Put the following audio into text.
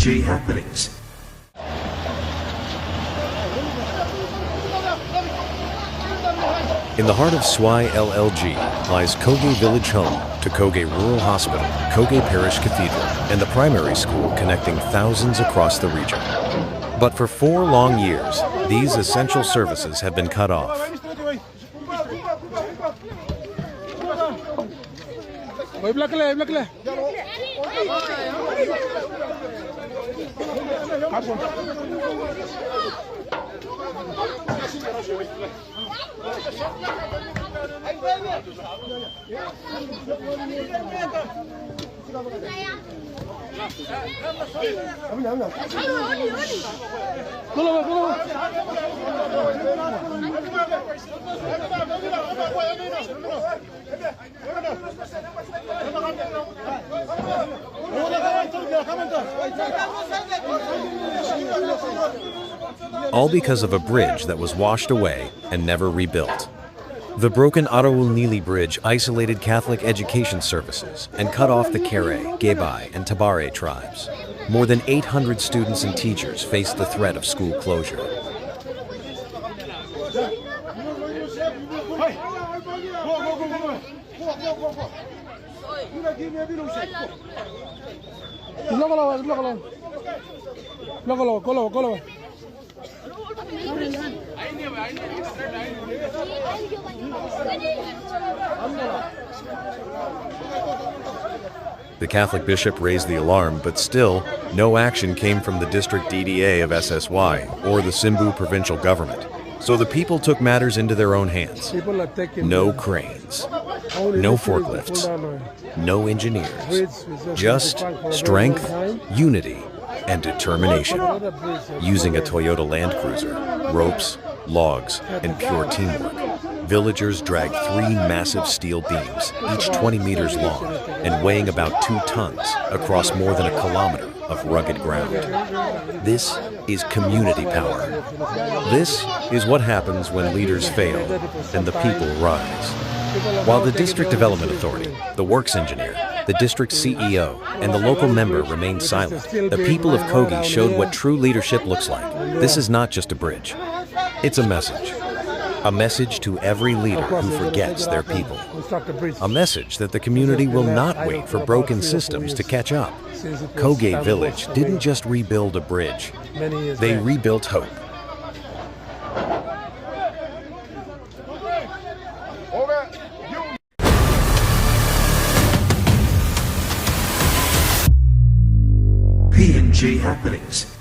PNG Happenings. In the heart of SSY LLG lies Koge Village Home to Koge Rural Hospital, Koge Parish Cathedral, and the primary school connecting thousands across the region. But for 4 long years, these essential services have been cut off. All because of a bridge that was washed away and never rebuilt. The broken PeterONeill Bridge isolated Catholic education services and cut off the Kare, Gebai, and Tabare tribes. More than 800 students and teachers faced the threat of school closure. The Catholic bishop raised the alarm, but still, no action came from the district DDA of SSY or the Simbu provincial government. So the people took matters into their own hands. No cranes, no forklifts, no engineers, just strength, unity, and determination. Using a Toyota Land Cruiser, ropes, logs, and pure teamwork, villagers dragged 3 massive steel beams, each 20 meters long and weighing about 2 tons across more than a kilometer of rugged ground. This is community power. This is what happens when leaders fail and the people rise. While the District Development Authority, the works engineer, the district CEO, and the local member remained silent, the people of Koge showed what true leadership looks like. This is not just a bridge. It's a message. A message to every leader who forgets their people. A message that the community will not wait for broken systems to catch up. Koge Village didn't just rebuild a bridge. They rebuilt hope. PNG Happenings.